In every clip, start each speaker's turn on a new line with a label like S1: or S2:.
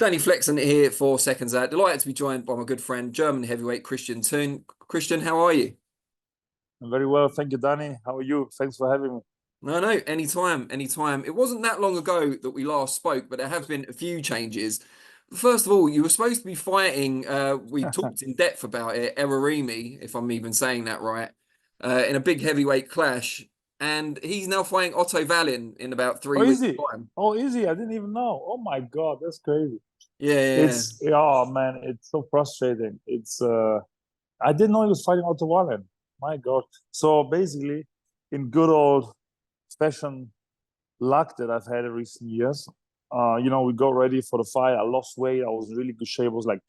S1: Danny Flexen here for Seconds Out. Delighted to be joined by my good friend, German heavyweight Christian Thun. Christian, how are you?
S2: I'm very well, thank you, Danny. How are you? Thanks for having me.
S1: No, anytime, anytime. It wasn't that long ago that we last spoke, but there have been a few changes. First of all, you were supposed to be fighting, we talked in depth about it, Erarimi, if I'm even saying that right, in a big heavyweight clash. And he's now fighting Otto Wallin in about 3 weeks' time.
S2: Oh, is he? I didn't even know. Oh my God, that's crazy.
S1: Yeah.
S2: Oh man, it's so frustrating. I didn't know he was fighting Otto Wallin. My God. So basically, in good old fashioned luck that I've had in recent years, we got ready for the fight. I lost weight. I was in really good shape. I was like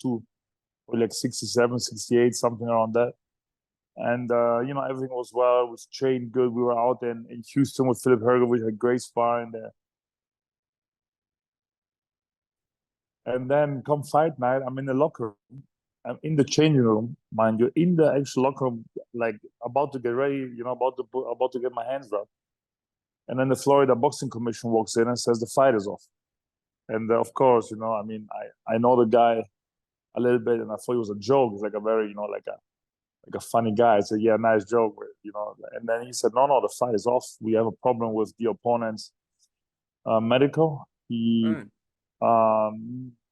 S2: 67, 68, something around that. And everything was well. It was trained good. We were out in Houston with Filip Hrgović, had great sparring there. And then come fight night, I'm in the locker room. I'm in the changing room, mind you, in the actual locker room, like about to get ready, about to get my hands rubbed. And then the Florida Boxing Commission walks in and says the fight is off. And of course, I know the guy a little bit, and I thought it was a joke. It's like a very, like a funny guy. I said, yeah, nice joke, And then he said, no, the fight is off. We have a problem with the opponent's medical.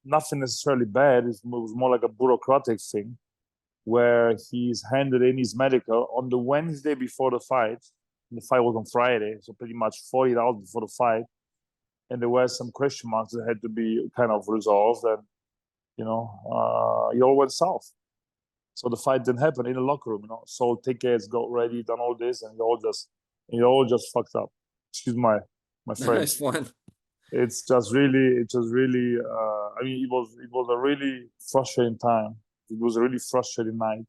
S2: Nothing necessarily bad. It was more like a bureaucratic thing where he's handed in his medical on the Wednesday before the fight. And the fight was on Friday, so pretty much 40 hours before the fight. And there were some question marks that had to be kind of resolved. And, it all went south. So the fight didn't happen in the locker room, sold tickets, got ready, done all this, and it all just fucked up. Excuse my friend.
S1: That's fine.
S2: It was a really frustrating time. It was a really frustrating night.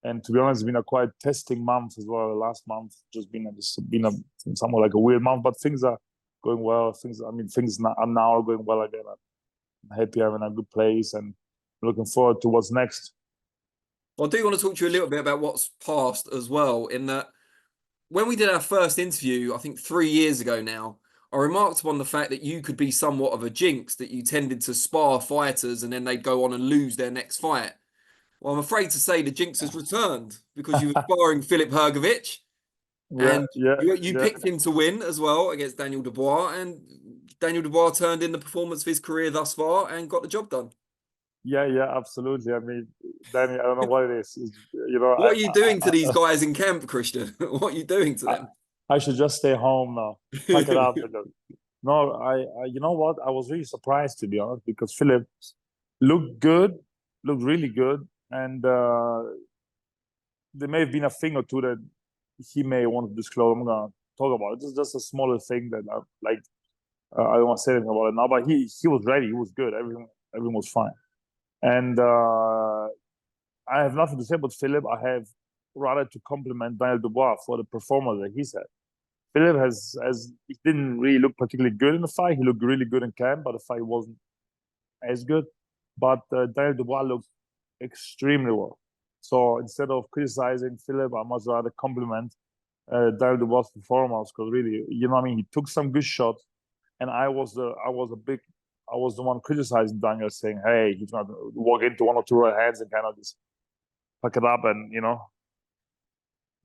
S2: And to be honest, it's been a quite testing month as well. The last month just been somewhat like a weird month, but things are going well. Things are now going well again. I'm happy I'm in a good place and looking forward to what's next.
S1: Well, I do want to talk to you a little bit about what's past as well, in that when we did our first interview, I think 3 years ago now, I remarked upon the fact that you could be somewhat of a jinx, that you tended to spar fighters and then they'd go on and lose their next fight. Well, I'm afraid to say the jinx has returned because you were sparring Filip Hrgović and you picked him to win as well against Daniel Dubois, and Daniel Dubois turned in the performance of his career thus far and got the job done.
S2: Yeah, absolutely. I mean, Danny, I don't know what it is.
S1: What are you doing to these guys in camp, Christian? What are you doing to them?
S2: I should just stay home now. Pack it up. No, you know what? I was really surprised, to be honest, because Filip looked really good. And there may have been a thing or two that he may want to disclose. I'm going to talk about it. It's just a smaller thing that I don't want to say anything about it now, but he was ready. He was good. Everything was fine. And I have nothing to say about Filip. I have rather to compliment Daniel Dubois for the performance that he's had. Filip he didn't really look particularly good in the fight. He looked really good in camp, but the fight wasn't as good. But Daniel Dubois looked extremely well. So instead of criticizing Filip, I must rather compliment Daniel Dubois' performance, because really, he took some good shots, and I was the one criticizing Daniel, saying, hey, he's going to walk into one or two right hands and kind of just pack it up and,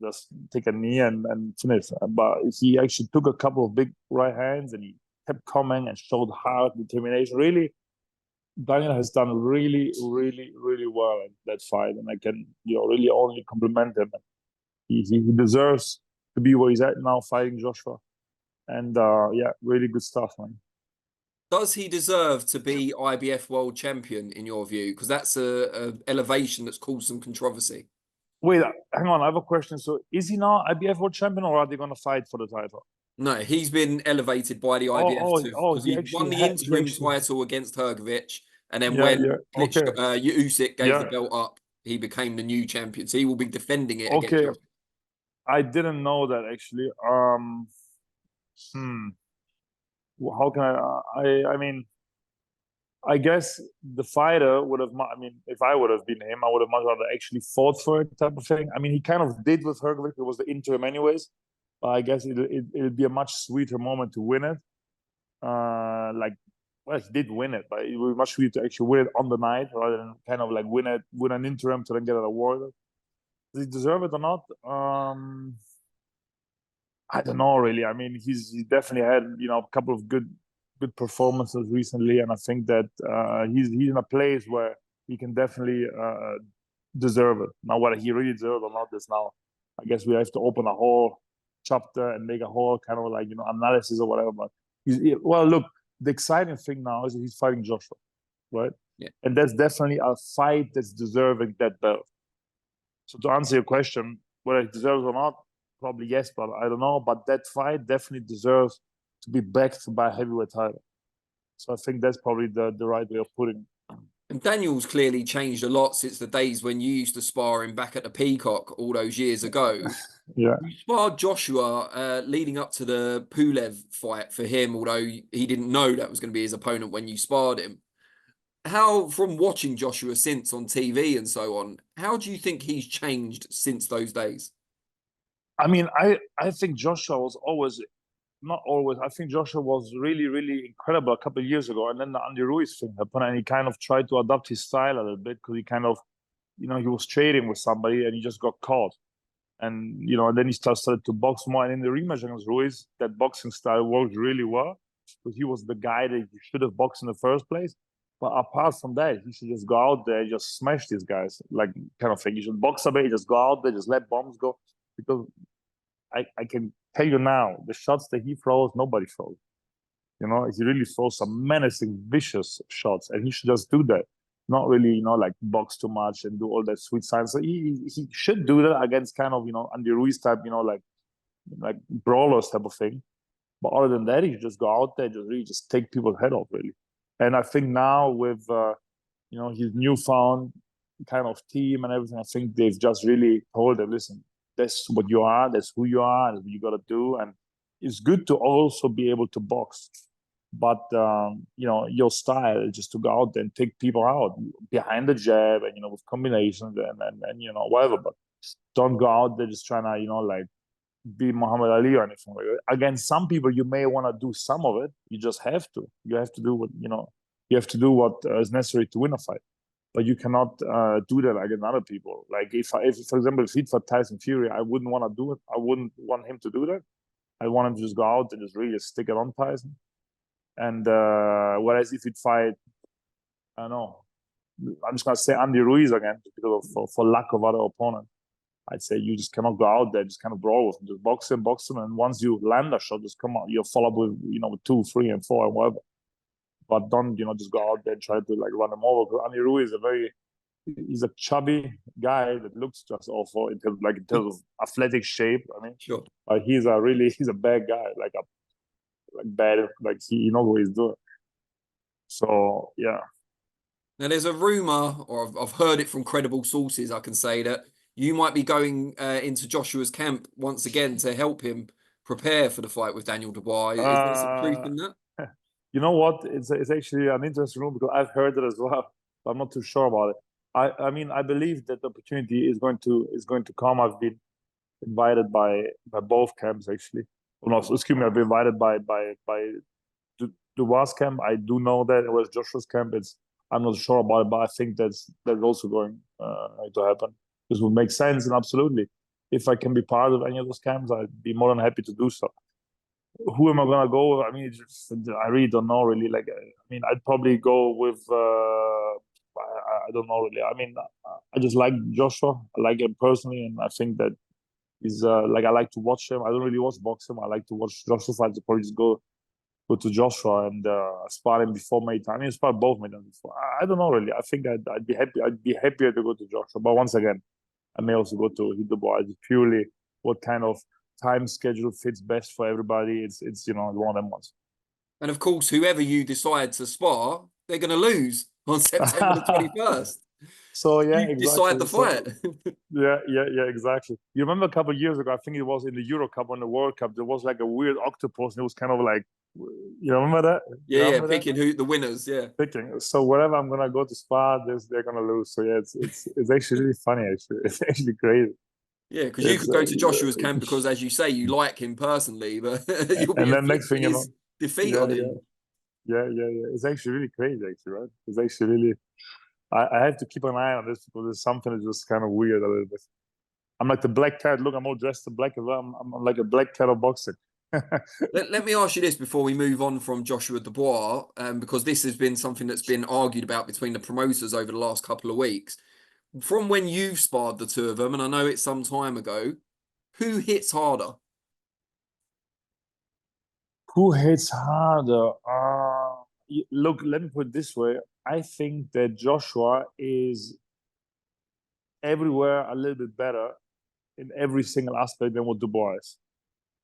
S2: just take a knee and finish. But he actually took a couple of big right hands and he kept coming and showed heart, determination. Really, Daniel has done really, really, really well in that fight. And I can, really only compliment him. He deserves to be where he's at now, fighting Joshua. And really good stuff, man.
S1: Does he deserve to be IBF world champion in your view? Because that's a elevation that's caused some controversy.
S2: Wait, hang on. I have a question. So is he now IBF world champion, or are they going to fight for the title?
S1: No, he's been elevated by the IBF because he won the interim title against Hrgović, and then when Usyk gave the belt up, he became the new champion. So he will be defending it against Joshua.
S2: I didn't know that, actually. How can I mean, I guess the fighter would have, if I would have been him, I would have much rather actually fought for it, type of thing. I mean, he kind of did with Hrgović. It was the interim anyways. But I guess it'd be a much sweeter moment to win it. Like well, he did win it, but it was much easier to actually win it on the night rather than kind of like win an interim to then get an award. Does he deserve it or not? I don't know really. I mean, he definitely had a couple of good performances recently, and I think that he's in a place where he can definitely deserve it. Now, whether he really deserves it or not is now, I guess we have to open a whole chapter and make a whole kind of like analysis or whatever. But well, look, the exciting thing now is that he's fighting Joshua, right?
S1: Yeah.
S2: And that's definitely a fight that's deserving that belt. So to answer your question, whether he deserves or not, probably yes, but I don't know. But that fight definitely deserves to be backed by a heavyweight title. So I think that's probably the right way of putting it.
S1: And Daniel's clearly changed a lot since the days when you used to spar him back at the Peacock all those years ago.
S2: Yeah.
S1: You sparred Joshua leading up to the Pulev fight for him, although he didn't know that was going to be his opponent when you sparred him. How, from watching Joshua since on TV and so on, how do you think he's changed since those days?
S2: I mean, I think Joshua was always, not always, I think Joshua was really, really incredible a couple of years ago. And then the Andy Ruiz thing happened, and he kind of tried to adapt his style a little bit because he kind of, he was trading with somebody and he just got caught. And, and then he started to box more. And in the rematch against Ruiz, that boxing style worked really well because he was the guy that you should have boxed in the first place. But apart from that, he should just go out there and just smash these guys, like kind of thing. You should box a bit, just go out there, just let bombs go. Because I can tell you now, the shots that he throws, nobody throws. He really throws some menacing, vicious shots, and he should just do that. Not really, like box too much and do all that sweet science. So he should do that against kind of, Andy Ruiz type, like brawlers type of thing. But other than that, he should just go out there, just really just take people's head off, really. And I think now with his newfound kind of team and everything, I think they've just really told him, listen, that's what you are, that's who you are, that's what you got to do. And it's good to also be able to box. But, your style is just to go out there and take people out behind the jab and, with combinations and whatever. But don't go out there just trying to, like, be Muhammad Ali or anything like that. Again, some people, you may want to do some of it. You just have to. You have to do what, you have to do what is necessary to win a fight. But you cannot do that against other people. Like if for example, if he'd fought Tyson Fury, I wouldn't want to do it. I wouldn't want him to do that. I want him to just go out and just really stick it on Tyson. And whereas if he'd fight, I don't know, I'm just gonna say Andy Ruiz again because of, for lack of other opponent. I'd say you just cannot go out there, just kind of brawl with him, just box him, and once you land a shot, just come out. You follow up with with 2, 3, and 4 and whatever. But don't just go out there and try to like run him over. Because Andy Ruiz he's a chubby guy that looks just awful in terms of athletic shape. I mean,
S1: Sure.
S2: But he's a bad guy, like he knows what he's doing. So yeah.
S1: Now, there's a rumor, or I've heard it from credible sources, I can say, that you might be going into Joshua's camp once again to help him prepare for the fight with Daniel Dubois. Is there some truth in that?
S2: You know what? It's actually an interesting rumor because I've heard it as well, but I'm not too sure about it. I mean, I believe that the opportunity is going to come. I've been invited by both camps actually. Well, no, excuse me, I've been invited by Dubois' camp. I do know that it was Joshua's camp. I'm not sure about it, but I think that's also going to happen. This would make sense, and absolutely, if I can be part of any of those camps, I'd be more than happy to do so. Who am I gonna go with? I mean, I really don't know. Really, like, I mean, I'd probably go with. I don't know really. I mean, I just like Joshua. I like him personally, and I think that he's like I like to watch him. I don't really watch boxing. I like to watch Joshua fights. I'd probably just go to Joshua and spar him before May time. I mean, spar both May before. I don't know really. I think I'd be happy. I'd be happier to go to Joshua. But once again, I may also go to Dubois. It's purely what kind of time schedule fits best for everybody. It's one of them ones.
S1: And of course, whoever you decide to spar, they're going to lose on September the 21st.
S2: So yeah,
S1: you
S2: exactly.
S1: Decide the fight.
S2: Yeah, exactly. You remember a couple of years ago? I think it was in the Euro Cup or in the World Cup. There was like a weird octopus, and it was kind of like, you remember that?
S1: Yeah, picking who the winners. Yeah,
S2: picking. So wherever I'm gonna go to spar, they're gonna lose. So yeah, it's actually really funny. Actually, it's actually crazy.
S1: Yeah, because you could go to Joshua's camp because, as you say, you like him personally, but you'll be
S2: and then next thing you know,
S1: defeat on him.
S2: Yeah, yeah, yeah. It's actually really crazy, actually, right? It's actually really. I have to keep an eye on this because there's something that's just kind of weird a little bit. I'm like the black cat. Look, I'm all dressed in black as well. I'm like a black cat of boxing.
S1: Let me ask you this before we move on from Joshua Dubois, because this has been something that's been argued about between the promoters over the last couple of weeks. From when you've sparred the two of them, and I know it's some time ago, who hits harder?
S2: Who hits harder? Look, let me put it this way. I think that Joshua is everywhere a little bit better in every single aspect than what Dubois is.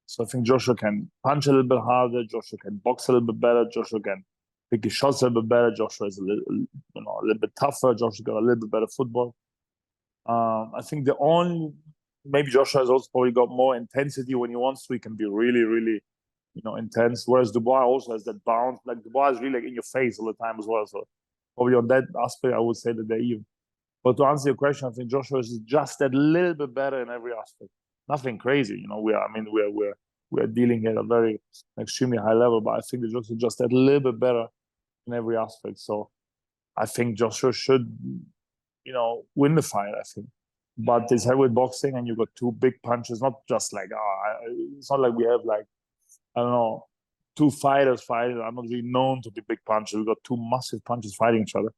S2: So I think Joshua can punch a little bit harder. Joshua can box a little bit better. Joshua can pick his shots a little bit better. Joshua is a little bit tougher. Joshua got a little bit better football. I think the only maybe Joshua has also probably got more intensity when he wants to. He can be really, really, intense. Whereas Dubois also has that bounce. Like Dubois is really like in your face all the time as well. So probably on that aspect, I would say that they're even. But to answer your question, I think Joshua is just that little bit better in every aspect. Nothing crazy, we're dealing at a very extremely high level, but I think that Joshua is just that little bit better in every aspect. So I think Joshua should, win the fight. I think, but it's heavyweight boxing, and you got two big punches. Not just like it's not like we have like I don't know two fighters fighting. I'm not really known to be big punches. We got two massive punches fighting each other.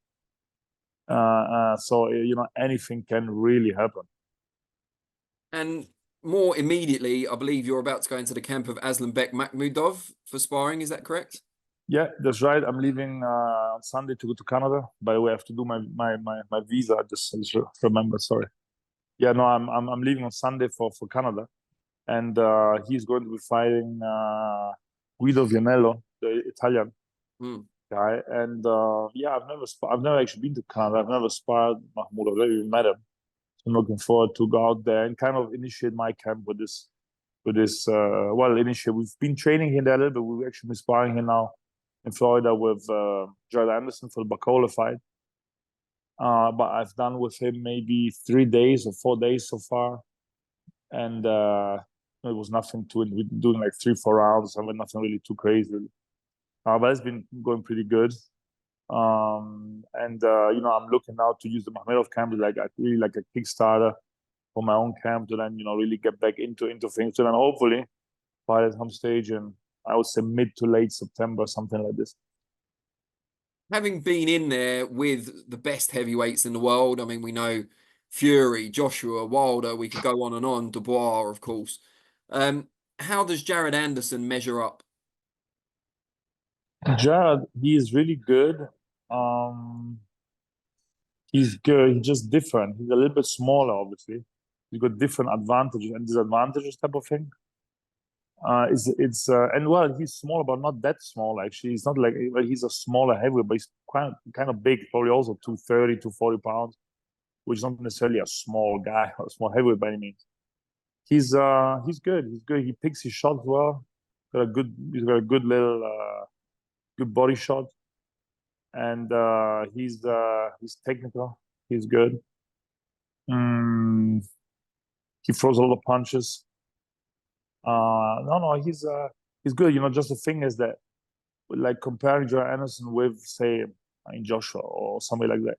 S2: So anything can really happen.
S1: And more immediately, I believe you're about to go into the camp of Aslanbek Makhmudov for sparring. Is that correct?
S2: Yeah, that's right. I'm leaving on Sunday to go to Canada. By the way, I have to do my visa. I just remember. Sorry. Yeah, no, I'm leaving on Sunday for Canada, and he's going to be fighting Guido Vianello, the Italian guy. And yeah, I've never actually been to Canada. I've never sparred Mahmoud. I've never even met him. I'm looking forward to go out there and kind of initiate my camp with this. Initiate. We've been training here there a little bit. We've actually been sparring here now in Florida with Jared Anderson for the Bacola fight. But I've done with him maybe 3 days or 4 days so far, and it was nothing to it. We're doing like 3-4 rounds. I mean, nothing really too crazy. But it's been going pretty good. I'm looking now to use the Makhmudov camp like really like a Kickstarter for my own camp to then really get back into things. So then hopefully fight at some stage in I would say mid to late September, something like this.
S1: Having been in there with the best heavyweights in the world, I mean, we know Fury, Joshua, Wilder, we could go on, Dubois, of course. How does Jared Anderson measure up?
S2: Jared, he is really good. He's good. He's just different. He's a little bit smaller, obviously. He's got different advantages and disadvantages, type of thing. And well, he's small, but not that small actually. He's not like well, he's a smaller heavyweight, but he's kind of big, probably also 230, 240 pounds, which is not necessarily a small guy or a small heavyweight by any means. He's good. He's good. He picks his shots well. He's got a good little good body shot, and he's technical. He's good. He throws a lot of punches. No, he's good. Just the thing is that, like comparing Joe Anderson with, say, Joshua or somebody like that,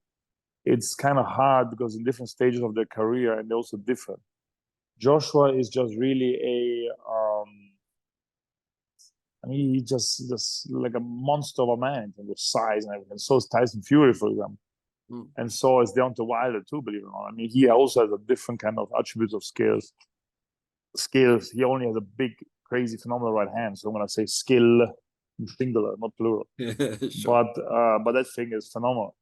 S2: it's kind of hard because in different stages of their career and they're also different. Joshua is just really he's just like a monster of a man in terms of size and everything. So is Tyson Fury, for example. And so is Deontay Wilder too, believe it or not. I mean, he also has a different kind of attributes of skills. He only has a big, crazy, phenomenal right hand. So I'm gonna say skill, singular, not plural. Sure. But that thing is phenomenal.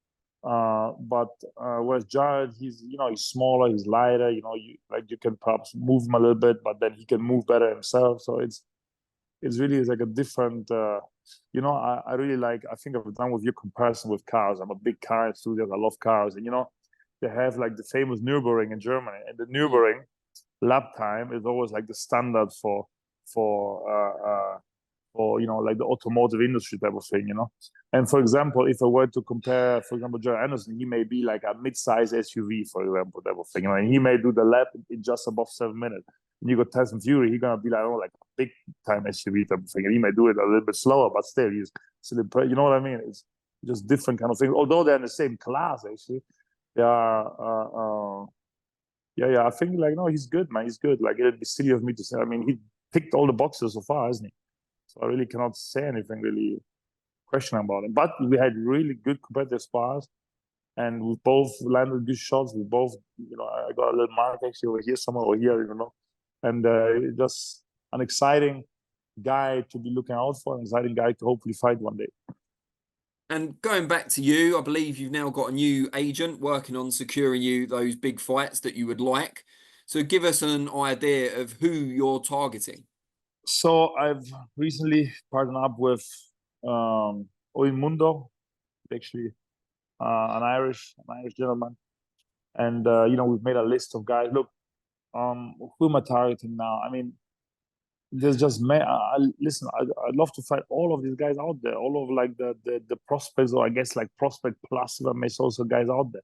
S2: Whereas Jared, he's smaller, he's lighter. You can perhaps move him a little bit, but then he can move better himself. So it's really like a different. I really like. I think I've done with your comparison with cars. I'm a big car enthusiast. I love cars, and they have like the famous Nürburgring in Germany, and the Nürburgring lap time is always like the standard for like the automotive industry type of thing, And for example, if I were to compare, for example, Jared Anderson, he may be like a mid-size SUV, for example, type of thing, and he may do the lap in just above 7 minutes. And you got Tyson Fury, he's gonna be like, oh, like a big time SUV type of thing, and he may do it a little bit slower, but still, he's still you know what I mean? It's just different kind of things. Although they're in the same class, actually, they are. Yeah. I think like no, he's good, man. He's good. Like it'd be silly of me to say. I mean, he ticked all the boxes so far, hasn't he? So I really cannot say anything really questionable about him. But we had really good competitive spars, and we both landed good shots. We both, I got a little mark actually over here, somewhere over here, and just an exciting guy to be looking out for, an exciting guy to hopefully fight one day.
S1: And going back to you, I believe you've now got a new agent working on securing you those big fights that you would like. So give us an idea of who you're targeting.
S2: So I've recently partnered up with Owen Mundo, actually an Irish gentleman, and we've made a list of guys. Look, who am I targeting now? I mean, there's just listen. I'd love to fight all of these guys out there, all of like the prospects, or I guess like prospect plus, if I may say, also guys out there.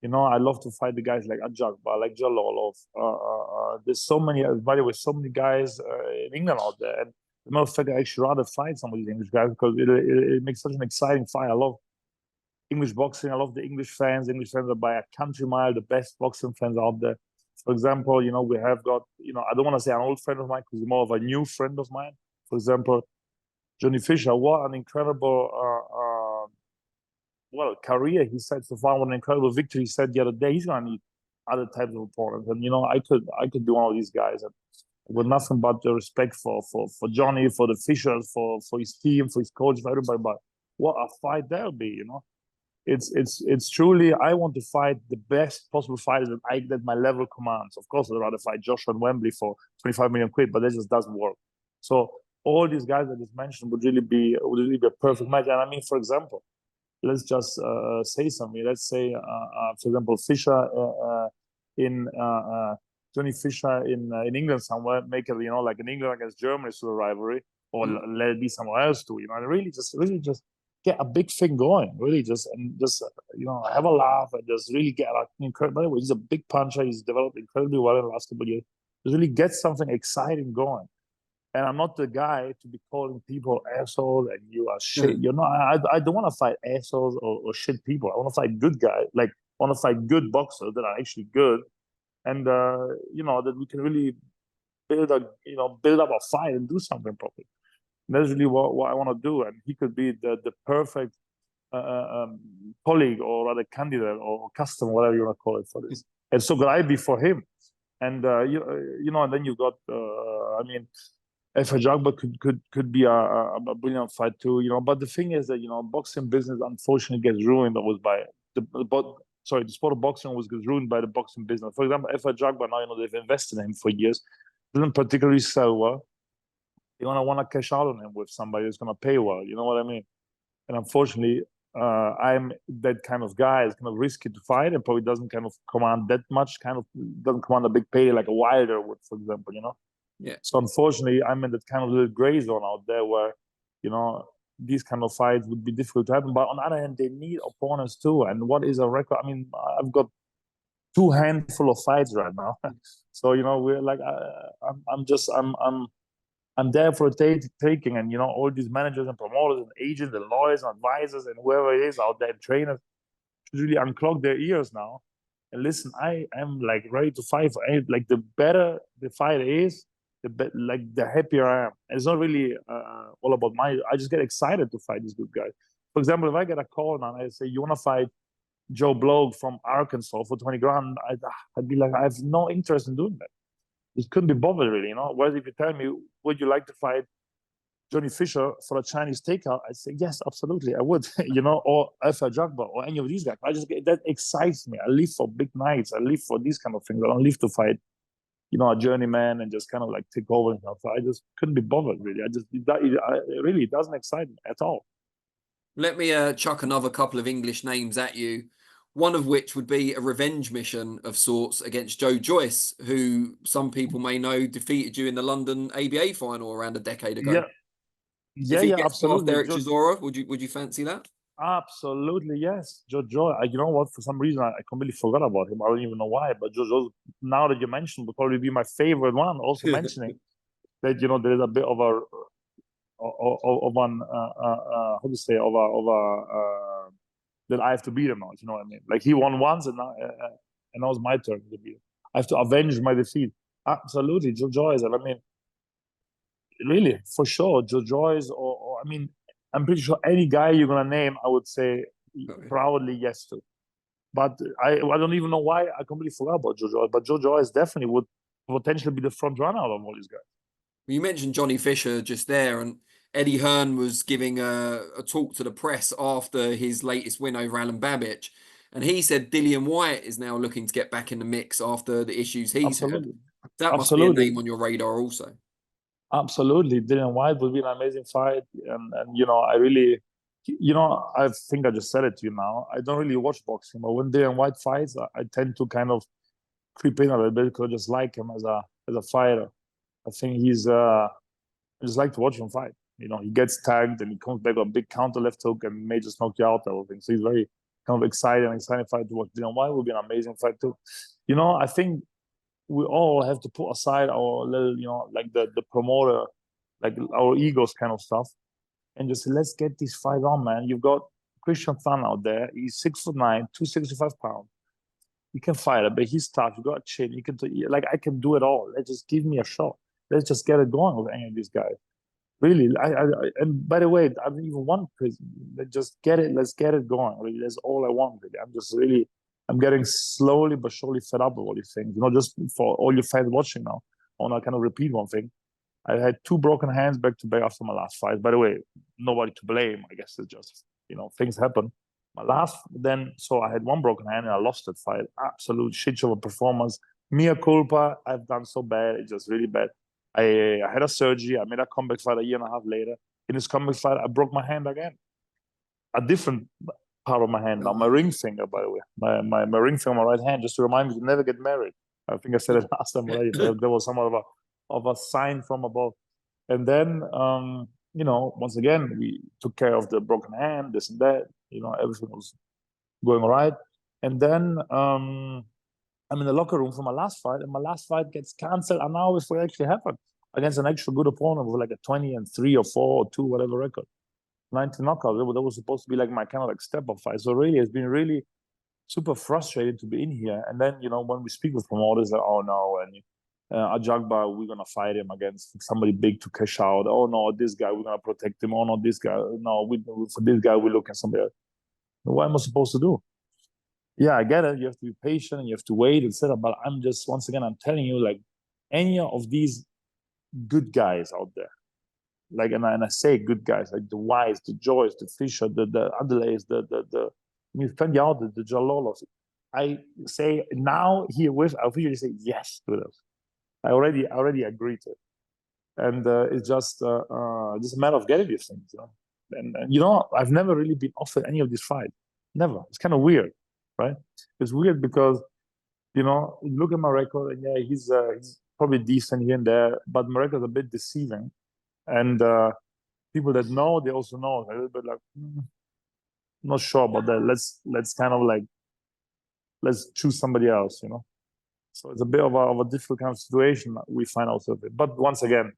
S2: I love to fight the guys like Ajagba, like Jalolov. There's so many, by the way, so many guys in England out there. And as a matter of fact, I actually rather fight some of these English guys because it makes such an exciting fight. I love English boxing. I love the English fans. English fans are by a country mile the best boxing fans out there. For example, we have got, I don't want to say an old friend of mine because he's more of a new friend of mine. For example, Johnny Fisher, what an incredible career he said so far, what an incredible victory he said the other day. He's gonna need other types of opponents. And I could do all these guys, and with nothing but the respect for Johnny, for the Fishers, for his team, for his coach, for everybody. But what a fight there'll be, It's truly, I want to fight the best possible fighters that my level commands. Of course, I'd rather fight Joshua and Wembley for 25 million quid, but that just doesn't work. So all these guys I just mentioned would really be a perfect match. And I mean, for example, let's just say something. Let's say, for example, Fisher in Johnny Fisher in England somewhere, make it like in England against Germany sort of rivalry, or let it be somewhere else too. And really just get a big thing going. Really just have a laugh and just really get incredible. By the way, he's a big puncher. He's developed incredibly well in the last couple of years. Just really get something exciting going. And I'm not the guy to be calling people assholes and you are shit. I don't want to fight assholes or shit people. I want to fight good guys. Like, I want to fight good boxers that are actually good, and that we can really build up a fight and do something properly. And that's really what I want to do. And he could be the perfect colleague or rather candidate or customer, whatever you want to call it, for this. And so could I be for him. And and then you got Ajagba could be a brilliant fight too, But the thing is that boxing business unfortunately gets ruined always by the sport of boxing always gets ruined by the boxing business. For example, Ajagba now they've invested in him for years, doesn't particularly sell well. You're gonna want to cash out on him with somebody who's gonna pay well. You know what I mean? And unfortunately, I'm that kind of guy. It's kind of risky to fight and probably doesn't kind of command that much. Doesn't command a big pay like a Wilder would, for example.
S1: Yeah.
S2: So unfortunately, I'm in that kind of little gray zone out there where, these kind of fights would be difficult to happen. But on the other hand, they need opponents too. And what is a record? I mean, I've got 2 handful of fights right now. So we're like, I'm there for taking, and all these managers and promoters and agents and lawyers and advisors and whoever it is out there, trainers, should really unclog their ears now and listen. I am like ready to fight for anything. Like, the better the fight is, the happier I am. And it's not really all about I just get excited to fight these good guys. For example, if I get a call now and I say, you want to fight Joe Blow from Arkansas for 20 grand, I'd be like, I have no interest in doing that. It couldn't be bothered, really, Whereas if you tell me, would you like to fight Johnny Fisher for a Chinese takeout? I'd say, yes, absolutely, I would, or Ajagba or any of these guys. That excites me. I live for big nights. I live for these kind of things. I don't live to fight, a journeyman and just kind of like take over and stuff. So I just couldn't be bothered, really. It doesn't excite me at all.
S1: Let me chuck another couple of English names at you. One of which would be a revenge mission of sorts against Joe Joyce, who some people may know defeated you in the London ABA final around a decade ago.
S2: Yeah,
S1: If he
S2: yeah,
S1: gets
S2: absolutely.
S1: past Derek Chisora, would you fancy that?
S2: Absolutely, yes. Joe Joyce. You know what? For some reason, I completely forgot about him. I don't even know why. But Joe Joyce, now that you mentioned, would probably be my favorite one. Also mentioning that there is a bit of an how to say that I have to beat him now. You know what I mean? Like he won once, and now it's my turn to beat him. I have to avenge my defeat. Absolutely, Joe Joyce. And I mean, really, for sure, Joe Joyce, or I mean, I'm pretty sure any guy you're gonna name, I would say proudly yes to. But I don't even know why I completely forgot about Joe Joyce. But Joe Joyce definitely would potentially be the front runner out of all these guys.
S1: You mentioned Johnny Fisher just there, and Eddie Hearn was giving a talk to the press after his latest win over Alan Babbage. And he said Dillian Whyte is now looking to get back in the mix after the issues he's had.
S2: Absolutely.
S1: That must be a
S2: Absolutely.
S1: name on your radar also.
S2: Absolutely. Dillian Whyte would be an amazing fight. And you know, I really, you know, I think I just said it to you now. I don't really watch boxing, but when Dillian Whyte fights, I tend to kind of creep in a little bit because I just like him as a fighter. I think I just like to watch him fight. You know, he gets tagged and he comes back with a big counter left hook and may just knock you out, type of thing. So he's very kind of exciting fight to watch. Dillian Whyte would be an amazing fight too. You know, I think we all have to put aside our little, you know, like the promoter, like our egos kind of stuff, and just let's get this fight on, man. You've got Christian Thun out there. He's 6'9", 265 pounds. You can fight it, but he's tough. You got a chin. You can like I can do it all. Let's just give me a shot. Let's just get it going with any of these guys. Really, and by the way, I don't even want prison. Just get it. Let's get it going. Really, that's all I want. Really. I'm getting slowly but surely fed up with all these things. You know, just for all you fans watching now, I want to kind of repeat one thing. I had 2 broken hands back to back after my last fight. By the way, nobody to blame. I guess it's just, you know, things happen. So I had 1 broken hand and I lost that fight. Absolute shit show of performance. Mea culpa. I've done so bad. It's just really bad. I had a surgery. I made a comeback fight a year and a half later. In this comeback fight, I broke my hand again. A different part of my hand now, my ring finger, by the way. My ring finger on my right hand, just to remind me to never get married. I think I said it last time already. There was somewhat of a sign from above. And then, you know, once again, we took care of the broken hand, this and that. You know, everything was going all right. And then I'm in the locker room for my last fight, and my last fight gets canceled an hour before it actually happened against an actual good opponent with like a 20-3 or 4 or 2, whatever record. 19 knockouts. That was supposed to be like my kind of like step-up fight. So really, it's been really super frustrating to be in here. And then, you know, when we speak with promoters, like, oh no, and Ajagba, we're gonna fight him against somebody big to cash out. Oh no, this guy, we're gonna protect him. Oh no, this guy, no, for this guy, we're looking at somebody else. What am I supposed to do? Yeah, I get it. You have to be patient and you have to wait, etc. But I'm just, once again, I'm telling you, like, any of these good guys out there, like, and I say good guys, like the Whytes, the Joyce, the Fisher, the Adelays, the Jalolos. I say now here with, I officially say yes to those. I already agreed to it, and it's just a matter of getting these things, you know. And you know, I've never really been offered any of these fights. Never. It's kind of weird, right? It's weird because, you know, look at my record, and yeah, he's probably decent here and there, but my record's a bit deceiving, and people that know, they also know a little bit like, not sure about that. Let's kind of like, let's choose somebody else, you know. So it's a bit of a difficult kind of situation we find ourselves in. But once again,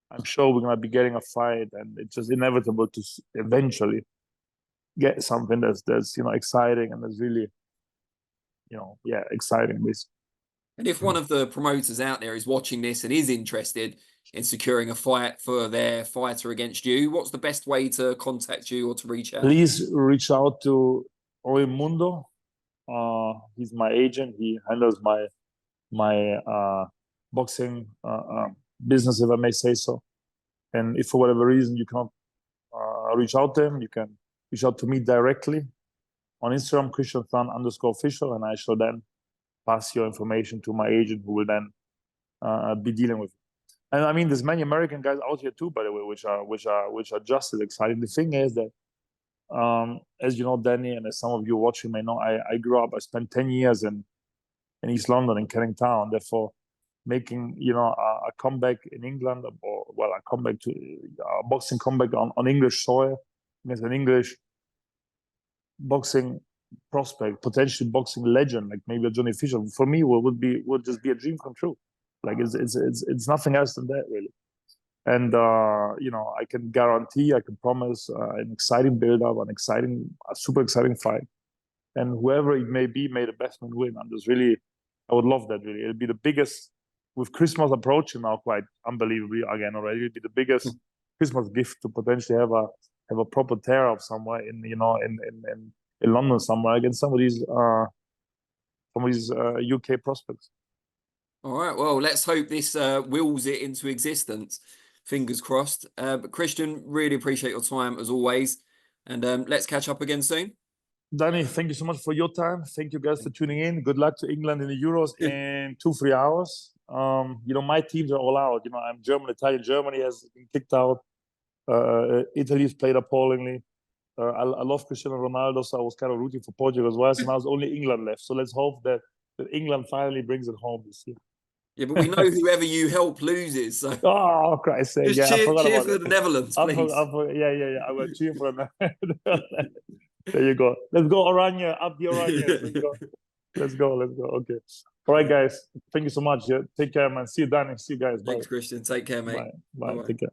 S2: I'm sure we're gonna be getting a fight, and it's just inevitable to eventually get something that's you know, exciting and that's really, you know, yeah, exciting basically.
S1: And if one of the promoters out there is watching this and is interested in securing a fight for their fighter against you, what's the best way to contact you or to reach out?
S2: Please reach out to Mundo. He's my agent. He handles my boxing business, if I may say so. And if for whatever reason you cannot reach out to him, you can reach out to me directly on Instagram, Christian Thun _official, and I shall then pass your information to my agent, who will then be dealing with it. And I mean, there's many American guys out here too, by the way, which are just as exciting. The thing is that, as you know, Danny, and as some of you watching may know, I grew up. I spent 10 years in East London, in Canning Town. Therefore, making, you know, a comeback in England, or well, a comeback to a boxing comeback on English soil against an English boxing prospect, potentially boxing legend, like maybe a Johnny Fisher, for me would just be a dream come true. Like it's nothing else than that, really. And you know, I can guarantee, I can promise an exciting build-up, a super exciting fight. And whoever it may be, may the best man win. I would love that, really. It'd be the biggest, with Christmas approaching now quite unbelievably again already, it'd be the biggest Christmas gift to potentially have a proper tear-up somewhere in, you know, in London somewhere against some of these UK prospects.
S1: All right. Well, let's hope this wills it into existence. Fingers crossed. But Christian, really appreciate your time as always. And let's catch up again soon.
S2: Danny, thank you so much for your time. Thank you guys for tuning in. Good luck to England in the Euros in 2-3 hours. You know, my teams are all out. You know, I'm German, Italian. Germany has been kicked out. Italy's played appallingly. I love Cristiano Ronaldo, so I was kind of rooting for Portugal as well. So now it's only England left. So let's hope that England finally brings it home this year.
S1: Yeah, but we know whoever you help loses. So
S2: oh, Christ's sake.
S1: just
S2: Yeah,
S1: cheer for the Netherlands, please.
S2: Yeah. I will cheer for them. There you go. Let's go, Oranje. Up the Oranje. Let's go. Okay. All right, guys. Thank you so much. Yeah. Take care, man. See you, Danny. See you guys.
S1: Thanks, Christian. Take care, mate.
S2: Bye. Take care.